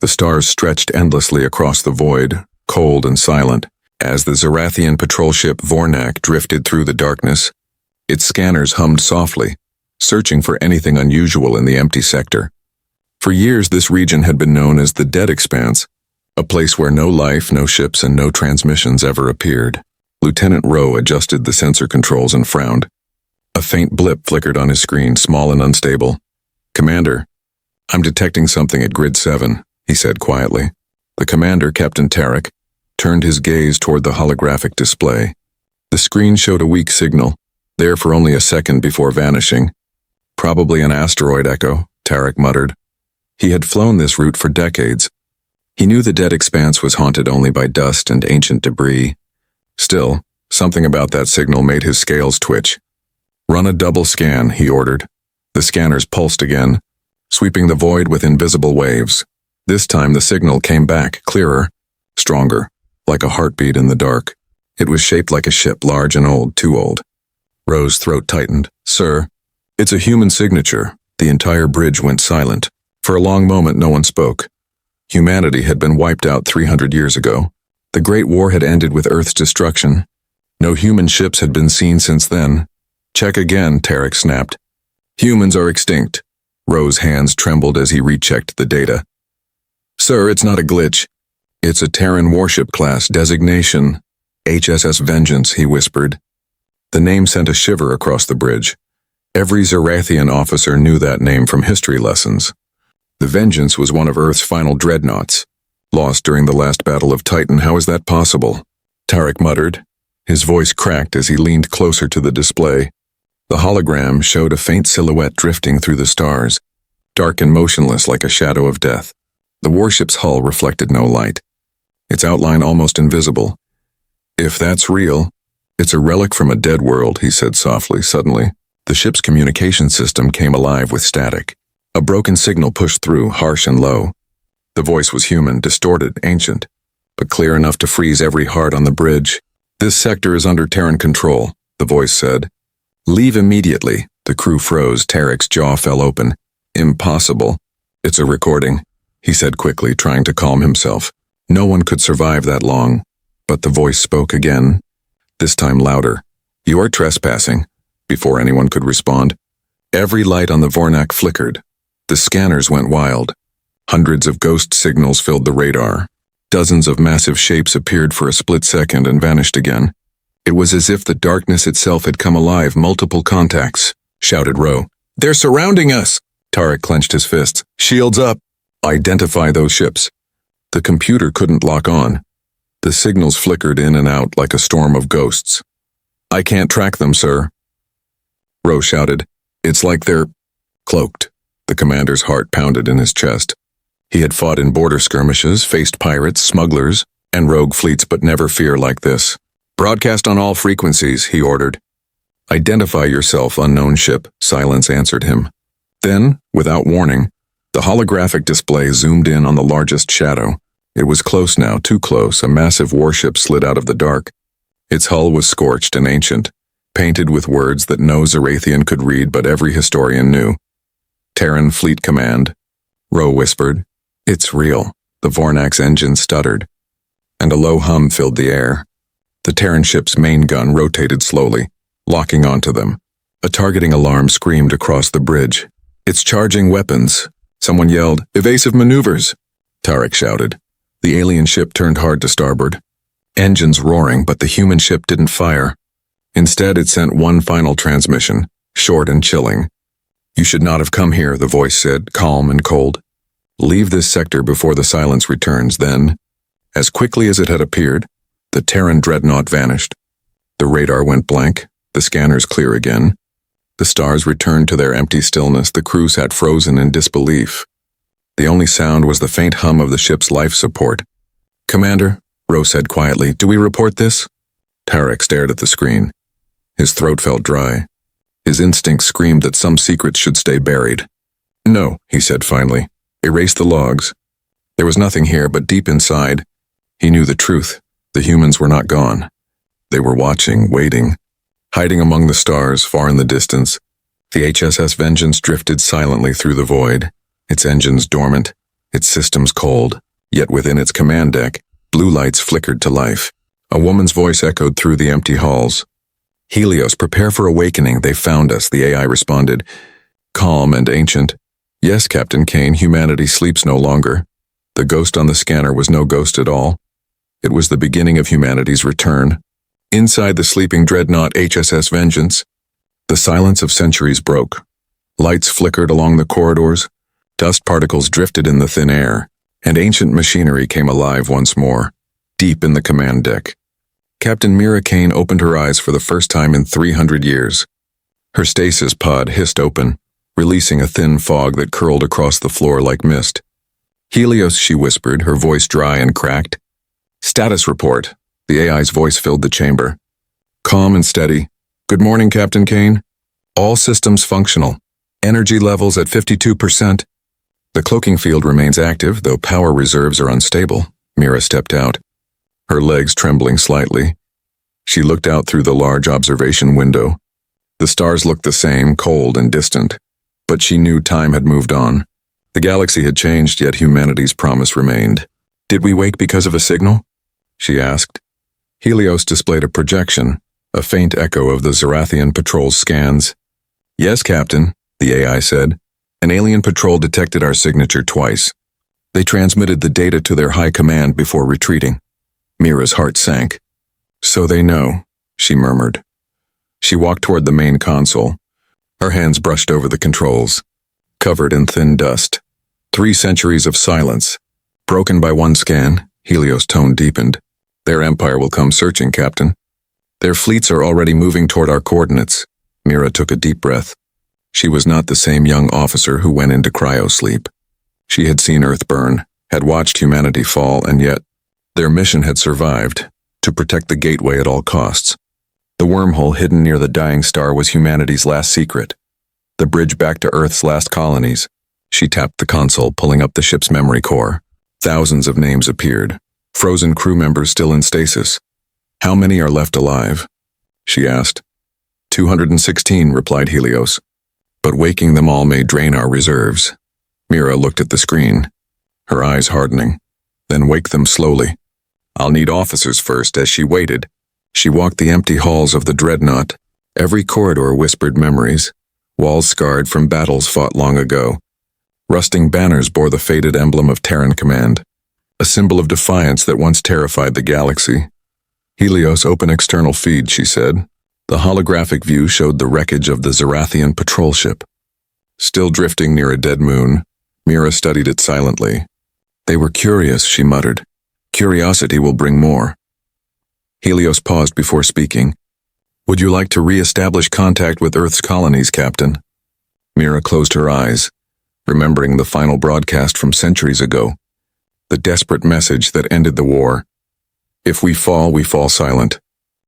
The stars stretched endlessly across the void, cold and silent, as the Zarathian patrol ship Vornak drifted through the darkness. Its scanners hummed softly, searching for anything unusual in the empty sector. For years this region had been known as the Dead Expanse, a place where no life, no ships, and no transmissions ever appeared. Lieutenant Rowe adjusted the sensor controls and frowned. A faint blip flickered on his screen, small and unstable. "Commander, I'm detecting something at Grid 7, he said quietly. The commander, Captain Tarek, turned his gaze toward the holographic display. The screen showed a weak signal, there for only a second before vanishing. "Probably an asteroid echo," Tarek muttered. He had flown this route for decades. He knew the Dead Expanse was haunted only by dust and ancient debris. Still, something about that signal made his scales twitch. "Run a double scan," he ordered. The scanners pulsed again, sweeping the void with invisible waves. This time the signal came back, clearer, stronger, like a heartbeat in the dark. It was shaped like a ship, large and old, too old. Rowe's throat tightened. "Sir, it's a human signature." The entire bridge went silent. For a long moment no one spoke. Humanity had been wiped out 300 years ago. The Great War had ended with Earth's destruction. No human ships had been seen since then. "Check again," Tarek snapped. "Humans are extinct." Rowe's hands trembled as he rechecked the data. "Sir, it's not a glitch. It's a Terran warship class designation. HSS Vengeance," he whispered. The name sent a shiver across the bridge. Every Zarathian officer knew that name from history lessons. The Vengeance was one of Earth's final dreadnoughts. "Lost during the last battle of Titan, how is that possible?" Tarek muttered. His voice cracked as he leaned closer to the display. The hologram showed a faint silhouette drifting through the stars, dark and motionless like a shadow of death. The warship's hull reflected no light, its outline almost invisible. "If that's real, it's a relic from a dead world," he said softly. Suddenly, the ship's communication system came alive with static. A broken signal pushed through, harsh and low. The voice was human, distorted, ancient, but clear enough to freeze every heart on the bridge. "This sector is under Terran control," the voice said. "Leave immediately." The crew froze. Tarek's jaw fell open. "Impossible." "It's a recording," he said quickly, trying to calm himself. No one could survive that long. But the voice spoke again, this time louder. "You are trespassing," before anyone could respond. Every light on the Vornak flickered. The scanners went wild. Hundreds of ghost signals filled the radar. Dozens of massive shapes appeared for a split second and vanished again. It was as if the darkness itself had come alive. "Multiple contacts," shouted Rowe. "They're surrounding us!" Tarek clenched his fists. "Shields up! Identify those ships." The computer couldn't lock on. The signals flickered in and out like a storm of ghosts. "I can't track them, sir," Rowe shouted. "It's like they're cloaked." The commander's heart pounded in his chest. He had fought in border skirmishes, faced pirates, smugglers, and rogue fleets, but never fear like this. "Broadcast on all frequencies," he ordered. "Identify yourself, unknown ship," silence answered him. Then, without warning, the holographic display zoomed in on the largest shadow. It was close now, too close. A massive warship slid out of the dark. Its hull was scorched and ancient, painted with words that no Zarathian could read but every historian knew. "Terran Fleet Command," Rowe whispered. "It's real." The Vornak's engine stuttered, and a low hum filled the air. The Terran ship's main gun rotated slowly, locking onto them. A targeting alarm screamed across the bridge. "It's charging weapons." Someone yelled, "Evasive maneuvers!" Tarek shouted. The alien ship turned hard to starboard. Engines roaring, but the human ship didn't fire. Instead, it sent one final transmission, short and chilling. "You should not have come here," the voice said, calm and cold. "Leave this sector before the silence returns." Then, as quickly as it had appeared, the Terran dreadnought vanished. The radar went blank, the scanners clear again. The stars returned to their empty stillness. The crew sat frozen in disbelief. The only sound was the faint hum of the ship's life support. "Commander," Rowe said quietly, "do we report this?" Tarek stared at the screen. His throat felt dry. His instincts screamed that some secrets should stay buried. "No," he said finally. "Erase the logs." There was nothing here, but deep inside, he knew the truth. The humans were not gone. They were watching, waiting, hiding among the stars, far in the distance. The HSS Vengeance drifted silently through the void, its engines dormant, its systems cold, yet within its command deck, blue lights flickered to life. A woman's voice echoed through the empty halls. "Helios, prepare for awakening, they found us," the AI responded, calm and ancient. "Yes, Captain Kane, humanity sleeps no longer." The ghost on the scanner was no ghost at all. It was the beginning of humanity's return. Inside the sleeping dreadnought HSS Vengeance, the silence of centuries broke. Lights flickered along the corridors, dust particles drifted in the thin air, and ancient machinery came alive once more, deep in the command deck. Captain Mira Kane opened her eyes for the first time in 300 years. Her stasis pod hissed open, releasing a thin fog that curled across the floor like mist. "Helios," she whispered, her voice dry and cracked. "Status report." The AI's voice filled the chamber. Calm and steady. "Good morning, Captain Kane. All systems functional. Energy levels at 52%. The cloaking field remains active, though power reserves are unstable." Mira stepped out, her legs trembling slightly. She looked out through the large observation window. The stars looked the same, cold and distant, but she knew time had moved on. The galaxy had changed, yet humanity's promise remained. "Did we wake because of a signal?" she asked. Helios displayed a projection, a faint echo of the Zarathian patrol's scans. "Yes, Captain," the AI said. "An alien patrol detected our signature twice. They transmitted the data to their high command before retreating." Mira's heart sank. "So they know," she murmured. She walked toward the main console. Her hands brushed over the controls, covered in thin dust. 3 centuries of silence. Broken by one scan, Helios' tone deepened. "Their empire will come searching, Captain. Their fleets are already moving toward our coordinates." Mira took a deep breath. She was not the same young officer who went into cryosleep. She had seen Earth burn, had watched humanity fall, and yet their mission had survived, to protect the gateway at all costs. The wormhole hidden near the dying star was humanity's last secret, the bridge back to Earth's last colonies. She tapped the console, pulling up the ship's memory core. Thousands of names appeared, frozen crew members still in stasis. "How many are left alive?" she asked. 216, replied Helios. "But waking them all may drain our reserves." Mira looked at the screen, her eyes hardening. "Then wake them slowly. I'll need officers first." As she waited, she walked the empty halls of the dreadnought. Every corridor whispered memories, walls scarred from battles fought long ago. Rusting banners bore the faded emblem of Terran Command, a symbol of defiance that once terrified the galaxy. "Helios, open external feed," she said. The holographic view showed the wreckage of the Zarathian patrol ship. Still drifting near a dead moon, Mira studied it silently. "They were curious," she muttered. "Curiosity will bring more." Helios paused before speaking. "Would you like to re-establish contact with Earth's colonies, Captain?" Mira closed her eyes, remembering the final broadcast from centuries ago, the desperate message that ended the war. "If we fall silent.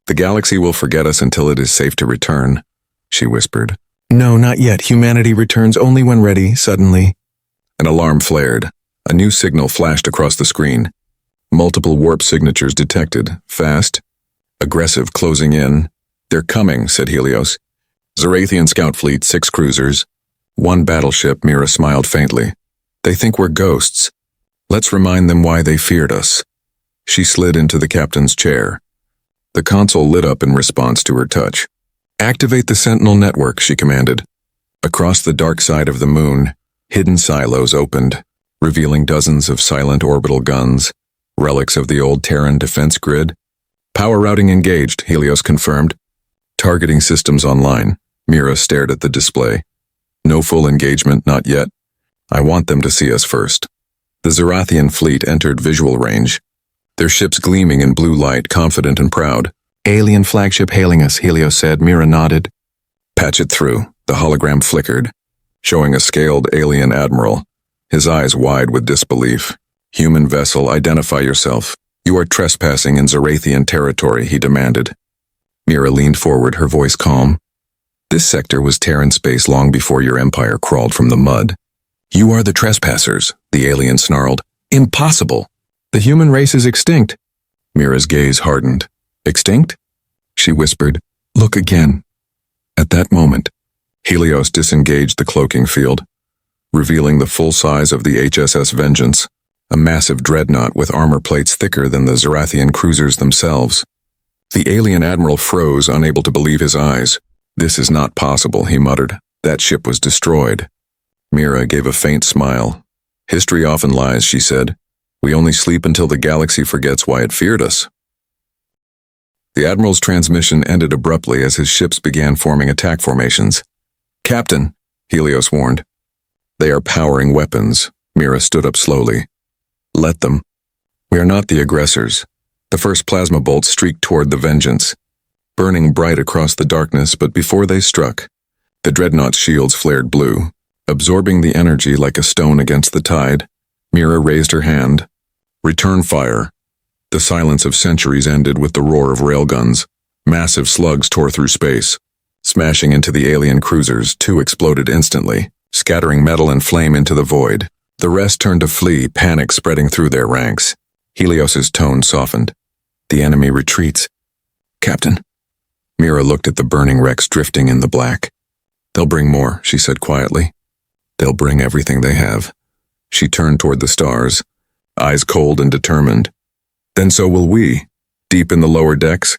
The galaxy will forget us until it is safe to return," she whispered. "No, not yet. Humanity returns only when ready." Suddenly, an alarm flared. A new signal flashed across the screen. Multiple warp signatures detected, fast, aggressive, closing in. "They're coming," said Helios. "Zarathian scout fleet, 6 cruisers, 1 battleship." Mira smiled faintly. "They think we're ghosts. Let's remind them why they feared us." She slid into the captain's chair. The console lit up in response to her touch. "Activate the Sentinel network," she commanded. Across the dark side of the moon, hidden silos opened, revealing dozens of silent orbital guns, relics of the old Terran defense grid. "Power routing engaged," Helios confirmed. "Targeting systems online." Mira stared at the display. "No full engagement, not yet. I want them to see us first." The Zarathian fleet entered visual range, their ships gleaming in blue light, confident and proud. "Alien flagship hailing us," Helios said. Mira nodded. "Patch it through." The hologram flickered, showing a scaled alien admiral, his eyes wide with disbelief. "Human vessel, identify yourself. You are trespassing in Zarathian territory," he demanded. Mira leaned forward, her voice calm. "This sector was Terran space long before your empire crawled from the mud." "You are the trespassers," the alien snarled. "Impossible. The human race is extinct." Mira's gaze hardened. "Extinct?" she whispered. "Look again." At that moment, Helios disengaged the cloaking field. revealing the full size of the HSS Vengeance, a massive dreadnought with armor plates thicker than the Zarathian cruisers themselves. The alien admiral froze, unable to believe his eyes. "This is not possible," he muttered. "That ship was destroyed." Mira gave a faint smile. "History often lies," she said. "We only sleep until the galaxy forgets why it feared us." The Admiral's transmission ended abruptly as his ships began forming attack formations. "Captain," Helios warned. "They are powering weapons." Mira stood up slowly. "Let them. We are not the aggressors." The first plasma bolts streaked toward the Vengeance, burning bright across the darkness, but before they struck, the dreadnought's shields flared blue, absorbing the energy like a stone against the tide. Mira raised her hand. "Return fire." The silence of centuries ended with the roar of railguns. Massive slugs tore through space. Smashing into the alien cruisers, 2 exploded instantly, scattering metal and flame into the void. The rest turned to flee, panic spreading through their ranks. Helios's tone softened. "The enemy retreats." "Captain." Mira looked at the burning wrecks drifting in the black. "They'll bring more," she said quietly. "They'll bring everything they have." She turned toward the stars, eyes cold and determined. "Then so will we." Deep in the lower decks,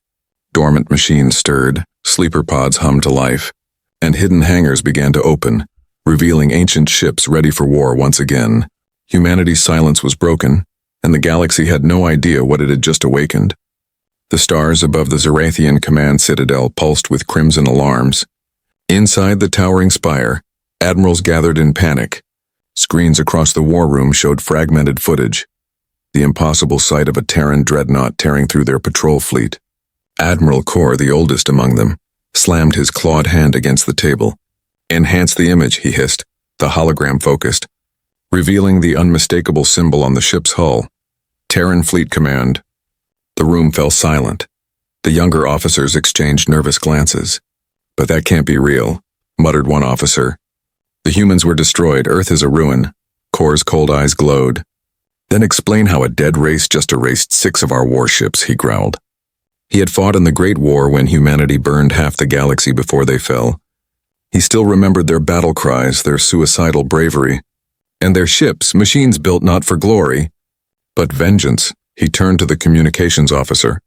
dormant machines stirred, sleeper pods hummed to life, and hidden hangars began to open, revealing ancient ships ready for war once again. Humanity's silence was broken, and the galaxy had no idea what it had just awakened. The stars above the Zarathian command citadel pulsed with crimson alarms. Inside the towering spire, admirals gathered in panic. Screens across the war room showed fragmented footage, the impossible sight of a Terran dreadnought tearing through their patrol fleet. Admiral Kor, the oldest among them, slammed his clawed hand against the table. "Enhance the image," he hissed. The hologram focused, revealing the unmistakable symbol on the ship's hull. "Terran Fleet Command." The room fell silent. The younger officers exchanged nervous glances. "But that can't be real," muttered one officer. "The humans were destroyed. Earth is a ruin." Kor's cold eyes glowed. "Then explain how a dead race just erased 6 of our warships," he growled. He had fought in the Great War when humanity burned half the galaxy before they fell. He still remembered their battle cries, their suicidal bravery, and their ships, machines built not for glory, but vengeance. He turned to the communications officer.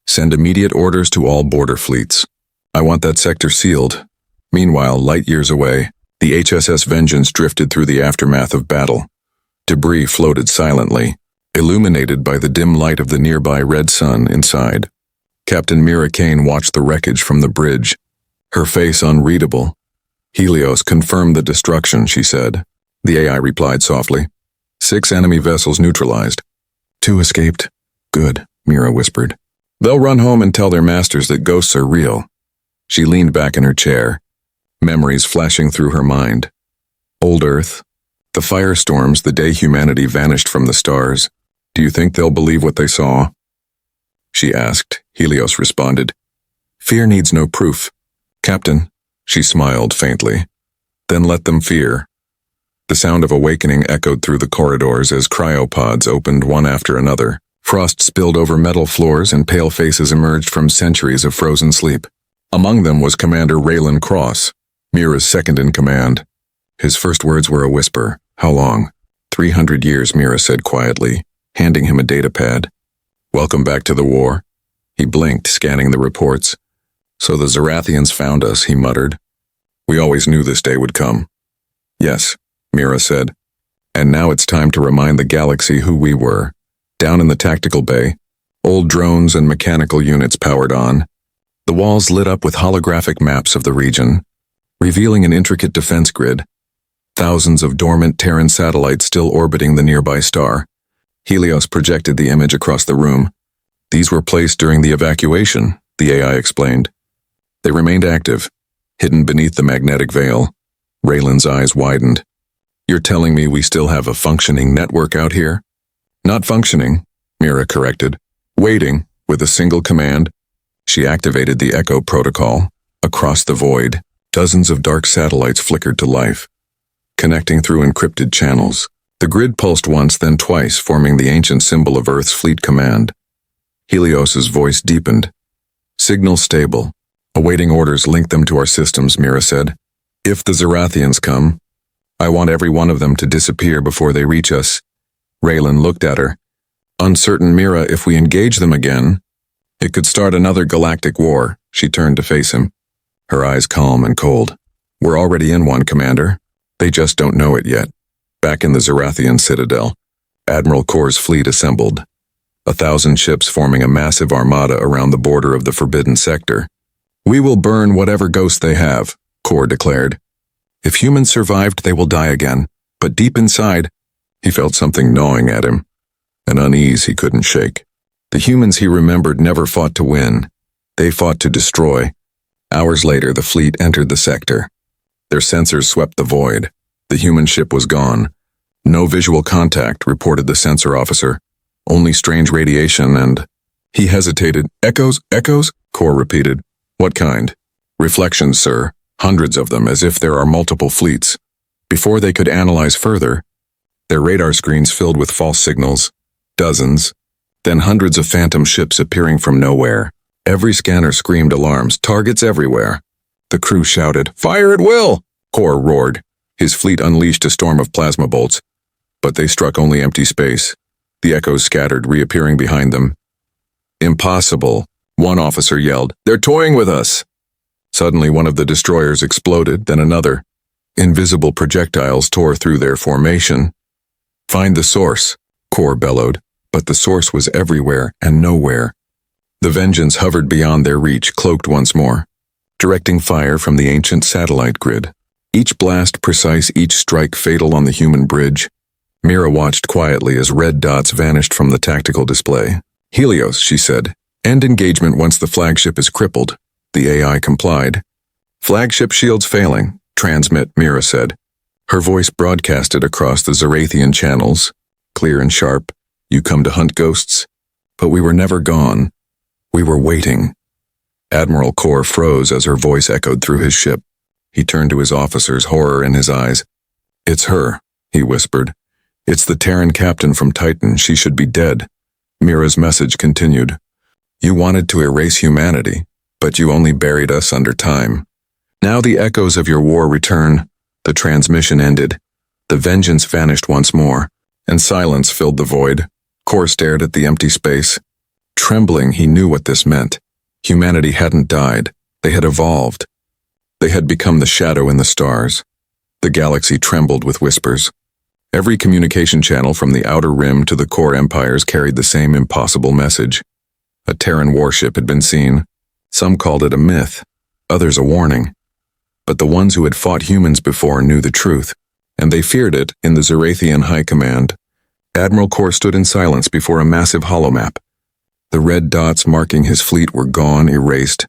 "Send immediate orders to all border fleets. I want that sector sealed." Meanwhile, light years away, the HSS Vengeance drifted through the aftermath of battle. Debris floated silently, illuminated by the dim light of the nearby red sun inside. Captain Mira Kane watched the wreckage from the bridge, her face unreadable. "Helios confirmed the destruction," she said. The AI replied softly. 6 enemy vessels neutralized. 2 escaped." "Good," Mira whispered. "They'll run home and tell their masters that ghosts are real." She leaned back in her chair, memories flashing through her mind. Old Earth, the firestorms, the day humanity vanished from the stars. "Do you think they'll believe what they saw?" she asked. Helios responded. "Fear needs no proof." "Captain," she smiled faintly. "Then let them fear." The sound of awakening echoed through the corridors as cryopods opened one after another. Frost spilled over metal floors and pale faces emerged from centuries of frozen sleep. Among them was Commander Raylan Cross, Mira's second-in-command. His first words were a whisper. "How long?" 300 years, Mira said quietly, handing him a datapad. "Welcome back to the war." He blinked, scanning the reports. "So the Zarathians found us," he muttered. "We always knew this day would come." "Yes," Mira said. "And now it's time to remind the galaxy who we were." Down in the tactical bay, old drones and mechanical units powered on. The walls lit up with holographic maps of the region, revealing an intricate defense grid. Thousands of dormant Terran satellites still orbiting the nearby star. Helios projected the image across the room. "These were placed during the evacuation," the AI explained. "They remained active, hidden beneath the magnetic veil." Raylan's eyes widened. "You're telling me we still have a functioning network out here?" "Not functioning," Mira corrected. "Waiting, with a single command." She activated the Echo protocol. Across the void, dozens of dark satellites flickered to life, connecting through encrypted channels. The grid pulsed once, then twice, forming the ancient symbol of Earth's fleet command. Helios's voice deepened. "Signal stable. Awaiting orders, link them to our systems," Mira said. "If the Zarathians come, I want every one of them to disappear before they reach us. Raylan looked at her. Uncertain, Mira, if we engage them again, it could start another galactic war. She turned to face him, her eyes calm and cold. We're already in one, Commander. They just don't know it yet. Back in the Zarathian Citadel, Admiral Kor's fleet assembled. 1,000 ships forming a massive armada around the border of the Forbidden Sector. We will burn whatever ghost they have, Kor declared. If humans survived, they will die again. But deep inside, he felt something gnawing at him, an unease he couldn't shake. The humans he remembered never fought to win. They fought to destroy. Hours later, the fleet entered the sector. Their sensors swept the void. The human ship was gone. No visual contact, reported the sensor officer. Only strange radiation and... He hesitated. Echoes? Echoes? Kor repeated. What kind? Reflections, sir. Hundreds of them, as if there are multiple fleets. Before they could analyze further, their radar screens filled with false signals. Dozens. Then hundreds of phantom ships appearing from nowhere. Every scanner screamed alarms. Targets everywhere. The crew shouted, Fire at will! Kor roared. His fleet unleashed a storm of plasma bolts, but they struck only empty space. The echoes scattered, reappearing behind them. Impossible, one officer yelled. They're toying with us! Suddenly one of the destroyers exploded, then another. Invisible projectiles tore through their formation. Find the source, Kor bellowed, but the source was everywhere and nowhere. The Vengeance hovered beyond their reach, cloaked once more, directing fire from the ancient satellite grid. Each blast precise, each strike fatal on the human bridge. Mira watched quietly as red dots vanished from the tactical display. Helios, she said. End engagement once the flagship is crippled. The AI complied. Flagship shields failing. Transmit, Mira said. Her voice broadcasted across the Zarathian channels. Clear and sharp. You come to hunt ghosts? But we were never gone. We were waiting. Admiral Kor froze as her voice echoed through his ship. He turned to his officers, horror in his eyes. It's her, he whispered. It's the Terran captain from Titan. She should be dead. Mira's message continued. You wanted to erase humanity, but you only buried us under time. Now the echoes of your war return. The transmission ended. The Vengeance vanished once more, and silence filled the void. Kor stared at the empty space. Trembling, he knew what this meant. Humanity hadn't died. They had evolved. They had become the shadow in the stars. The galaxy trembled with whispers. Every communication channel from the Outer Rim to the core empires carried the same impossible message. A Terran warship had been seen. Some called it a myth, others a warning. But the ones who had fought humans before knew the truth, and they feared it in the Zarathian High Command. Admiral Kor stood in silence before a massive holomap. The red dots marking his fleet were gone, erased.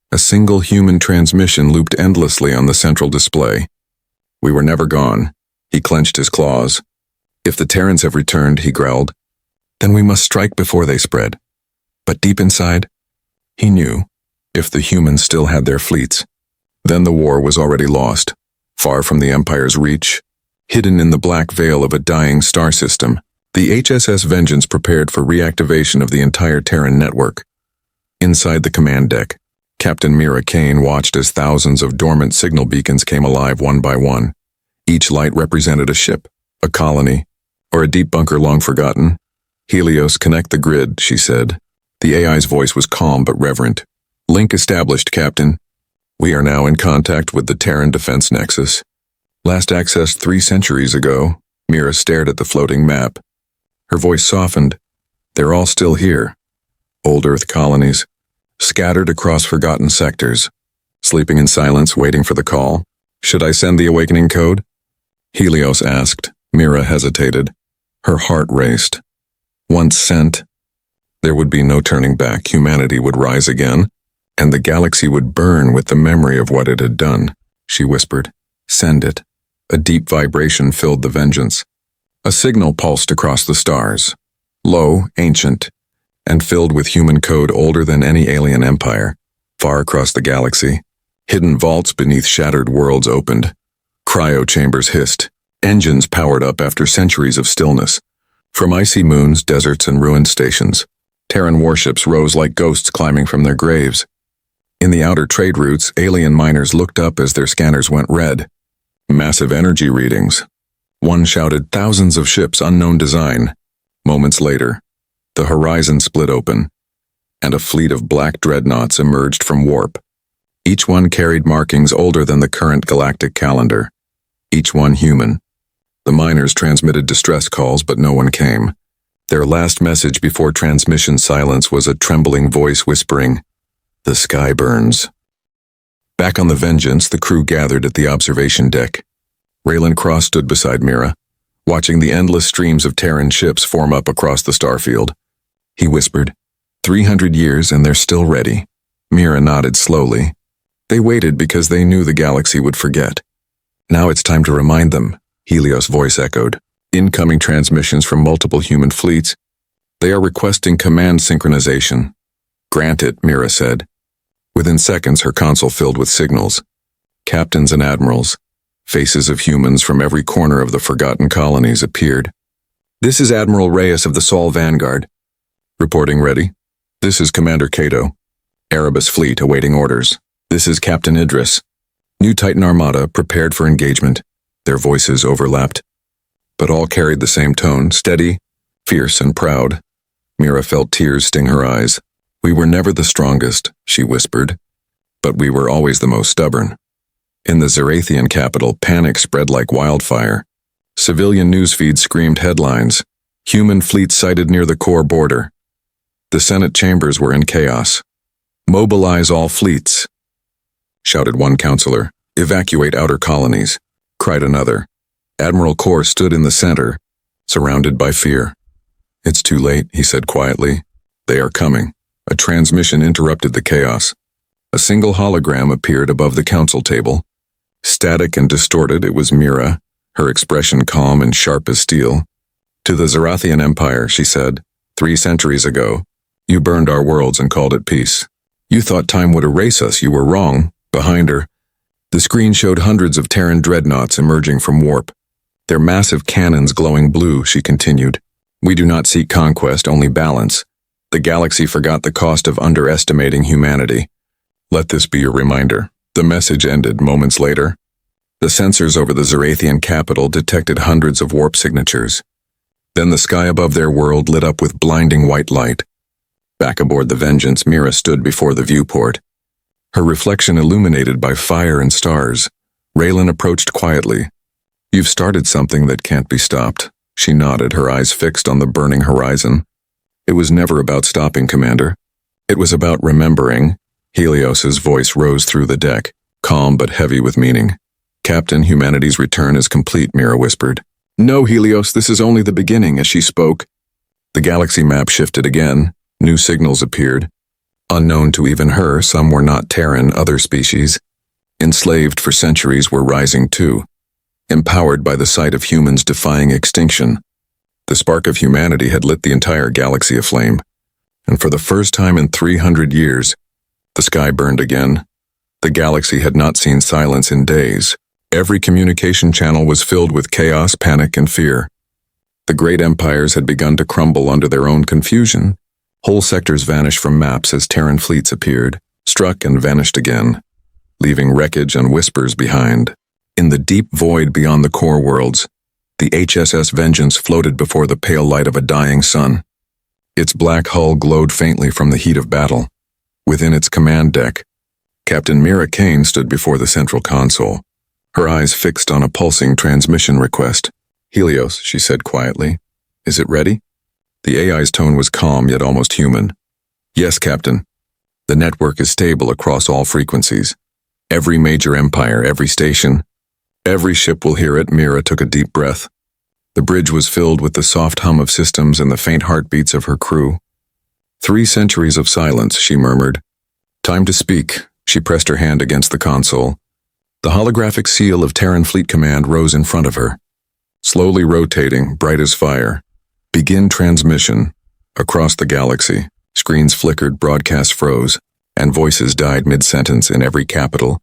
A single human transmission looped endlessly on the central display. We were never gone. He clenched his claws. If the Terrans have returned, he growled, then we must strike before they spread. But deep inside, he knew, if the humans still had their fleets, then the war was already lost, far from the Empire's reach, hidden in the black veil of a dying star system. The HSS Vengeance prepared for reactivation of the entire Terran network. Inside the command deck, Captain Mira Kane watched as thousands of dormant signal beacons came alive one by one. Each light represented a ship, a colony, or a deep bunker long forgotten. Helios, connect the grid, she said. The AI's voice was calm but reverent. Link established, Captain. We are now in contact with the Terran Defense Nexus. Last accessed 3 centuries ago. Mira stared at the floating map. Her voice softened. They're all still here. Old Earth colonies, scattered across forgotten sectors, sleeping in silence, waiting for the call. Should I send the awakening code? Helios asked. Mira hesitated. Her heart raced. Once sent, there would be no turning back. Humanity would rise again, and the galaxy would burn with the memory of what it had done. She whispered, Send it. A deep vibration filled the Vengeance. A signal pulsed across the stars, low, ancient, and filled with human code older than any alien empire. Far across the galaxy, hidden vaults beneath shattered worlds opened. Cryo chambers hissed. Engines powered up after centuries of stillness. From icy moons, deserts, and ruined stations, Terran warships rose like ghosts climbing from their graves. In the outer trade routes, alien miners looked up as their scanners went red. Massive energy readings. One shouted thousands of ships unknown design. Moments later, the horizon split open, and a fleet of black dreadnoughts emerged from warp. Each one carried markings older than the current galactic calendar. Each one human. The miners transmitted distress calls, but no one came. Their last message before transmission silence was a trembling voice whispering, "The sky burns." Back on the Vengeance, the crew gathered at the observation deck. Raylan Cross stood beside Mira, watching the endless streams of Terran ships form up across the starfield. He whispered, 300 years and they're still ready." Mira nodded slowly. They waited because they knew the galaxy would forget. "Now it's time to remind them," Helios' voice echoed. "Incoming transmissions from multiple human fleets. They are requesting command synchronization." "Granted," Mira said. Within seconds, her console filled with signals. Captains and admirals, faces of humans from every corner of the forgotten colonies appeared. "This is Admiral Reyes of the Sol Vanguard. Reporting ready. This is Commander Cato. Erebus Fleet awaiting orders. This is Captain Idris. New Titan Armada prepared for engagement." Their voices overlapped, but all carried the same tone, steady, fierce, and proud. Mira felt tears sting her eyes. "We were never the strongest," she whispered, "but we were always the most stubborn." In the Zarathian capital, panic spread like wildfire. Civilian news feeds screamed headlines. Human fleets sighted near the core border. The Senate chambers were in chaos. "Mobilize all fleets," shouted one counselor. "Evacuate outer colonies," cried another. Admiral Kor stood in the center, surrounded by fear. "It's too late," he said quietly. "They are coming." A transmission interrupted the chaos. A single hologram appeared above the council table. Static and distorted, it was Mira, her expression calm and sharp as steel. "To the Zarathian Empire," she said, 3 centuries ago, you burned our worlds and called it peace. You thought time would erase us. You were wrong." Behind her, the screen showed hundreds of Terran dreadnoughts emerging from warp. Their massive cannons glowing blue, she continued. "We do not seek conquest, only balance. The galaxy forgot the cost of underestimating humanity. Let this be your reminder." The message ended moments later. The sensors over the Zarathian capital detected hundreds of warp signatures. Then the sky above their world lit up with blinding white light. Back aboard the Vengeance, Mira stood before the viewport, her reflection illuminated by fire and stars. Raylan approached quietly. "You've started something that can't be stopped." She nodded, her eyes fixed on the burning horizon. "It was never about stopping, Commander. It was about remembering." Helios's voice rose through the deck, calm but heavy with meaning. "Captain, humanity's return is complete," Mira whispered. "No, Helios, this is only the beginning." As she spoke, the galaxy map shifted again. New signals appeared. Unknown to even her, some were not Terran, other species. Enslaved for centuries were rising too, empowered by the sight of humans defying extinction. The spark of humanity had lit the entire galaxy aflame, and for the first time in 300 years, the sky burned again. The galaxy had not seen silence in days. Every communication channel was filled with chaos, panic, and fear. The great empires had begun to crumble under their own confusion. Whole sectors vanished from maps as Terran fleets appeared, struck and vanished again, leaving wreckage and whispers behind. In the deep void beyond the core worlds, the HSS Vengeance floated before the pale light of a dying sun. Its black hull glowed faintly from the heat of battle. Within its command deck, Captain Mira Kane stood before the central console, her eyes fixed on a pulsing transmission request. "Helios," she said quietly. "Is it ready?" The AI's tone was calm yet almost human. "Yes, Captain. The network is stable across all frequencies. Every major empire, every station, every ship will hear it." Mira took a deep breath. The bridge was filled with the soft hum of systems and the faint heartbeats of her crew. 3 centuries of silence, she murmured. "Time to speak." She pressed her hand against the console. The holographic seal of Terran Fleet Command rose in front of her, slowly rotating, bright as fire. "Begin transmission." Across the galaxy, screens flickered, broadcasts froze, and voices died mid-sentence in every capital.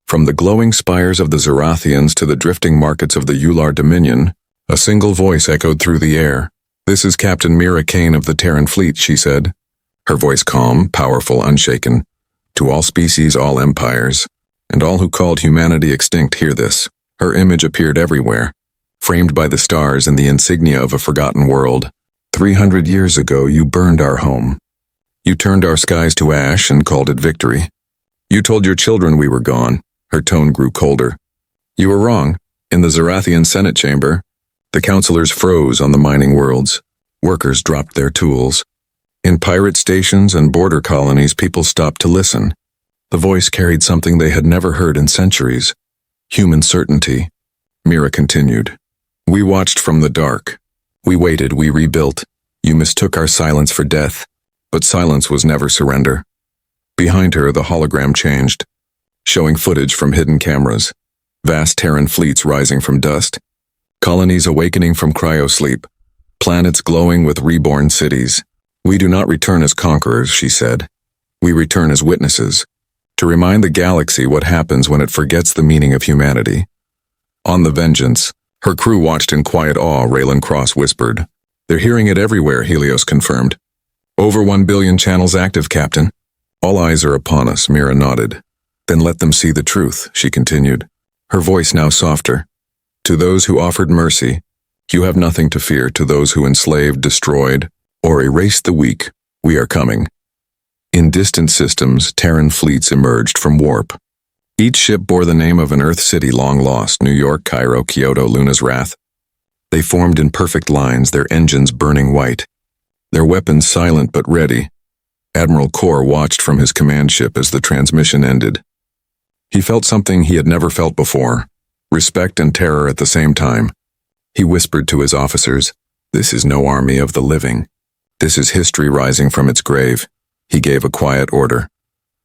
From the glowing spires of the Zarathians to the drifting markets of the Ular Dominion, a single voice echoed through the air. "This is Captain Mira Kane of the Terran Fleet," she said, her voice calm, powerful, unshaken. "To all species, all empires, and all who called humanity extinct, hear this." Her image appeared everywhere, framed by the stars and the insignia of a forgotten world. 300 years ago, you burned our home. You turned our skies to ash and called it victory. You told your children we were gone. Her tone grew colder. You were wrong. In the Zarathian Senate chamber, the councilors froze on the mining worlds. Workers dropped their tools. In pirate stations and border colonies, people stopped to listen. The voice carried something they had never heard in centuries. Human certainty. Mira continued. We watched from the dark. We waited, we rebuilt. You mistook our silence for death, but silence was never surrender. Behind her, the hologram changed, showing footage from hidden cameras. Vast Terran fleets rising from dust. Colonies awakening from cryosleep. Planets glowing with reborn cities. We do not return as conquerors, she said. We return as witnesses, to remind the galaxy what happens when it forgets the meaning of humanity. On the Vengeance, her crew watched in quiet awe, Raylan Cross whispered. They're hearing it everywhere, Helios confirmed. Over 1 billion channels active, Captain. All eyes are upon us, Mira nodded. Then let them see the truth, she continued, her voice now softer. To those who offered mercy, you have nothing to fear. To those who enslaved, destroyed, or erased the weak, we are coming. In distant systems, Terran fleets emerged from warp. Each ship bore the name of an Earth city long lost, New York, Cairo, Kyoto, Luna's Wrath. They formed in perfect lines, their engines burning white, their weapons silent but ready. Admiral Kor watched from his command ship as the transmission ended. He felt something he had never felt before, respect and terror at the same time. He whispered to his officers, "This is no army of the living. This is history rising from its grave." He gave a quiet order.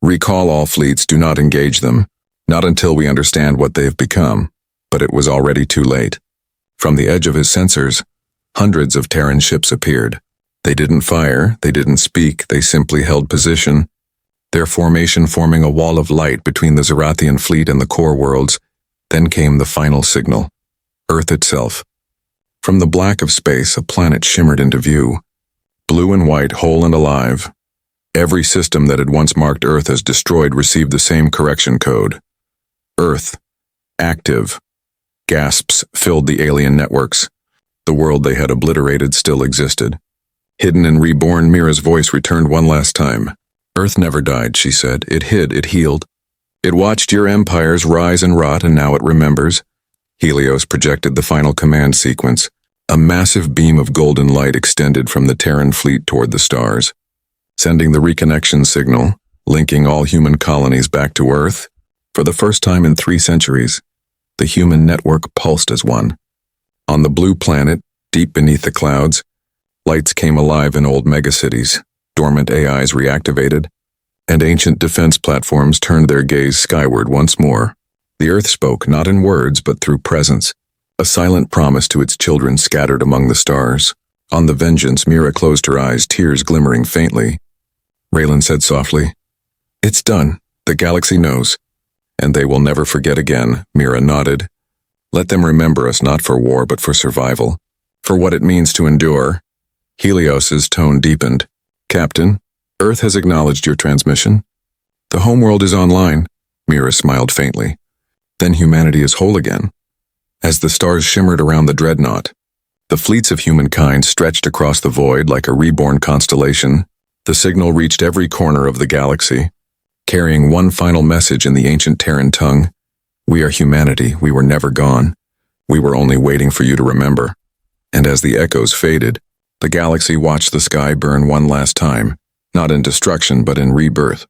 "Recall all fleets, do not engage them, not until we understand what they've become." But it was already too late. From the edge of his sensors, hundreds of Terran ships appeared. They didn't fire, they didn't speak, they simply held position, their formation forming a wall of light between the Zarathian fleet and the core worlds. Then came the final signal. Earth itself. From the black of space, a planet shimmered into view. Blue and white, whole and alive. Every system that had once marked Earth as destroyed received the same correction code. Earth. Active. Gasps filled the alien networks. The world they had obliterated still existed. Hidden and reborn, Mira's voice returned one last time. Earth never died, she said. It hid, it healed. It watched your empires rise and rot, and now it remembers. Helios projected the final command sequence. A massive beam of golden light extended from the Terran fleet toward the stars, sending the reconnection signal, linking all human colonies back to Earth. For the first time in 3 centuries, the human network pulsed as one. On the blue planet, deep beneath the clouds, lights came alive in old megacities, dormant AIs reactivated, and ancient defense platforms turned their gaze skyward once more. The Earth spoke, not in words, but through presence, a silent promise to its children scattered among the stars. On the Vengeance, Mira closed her eyes, tears glimmering faintly. Raylan said softly, "It's done. The galaxy knows. And they will never forget again." Mira nodded. "Let them remember us not for war, but for survival. For what it means to endure." Helios's tone deepened. "Captain, Earth has acknowledged your transmission. The homeworld is online." Mira smiled faintly. "Then humanity is whole again." As the stars shimmered around the dreadnought, the fleets of humankind stretched across the void like a reborn constellation. The signal reached every corner of the galaxy, carrying one final message in the ancient Terran tongue. "We are humanity. We were never gone. We were only waiting for you to remember." And as the echoes faded, the galaxy watched the sky burn one last time, not in destruction but in rebirth.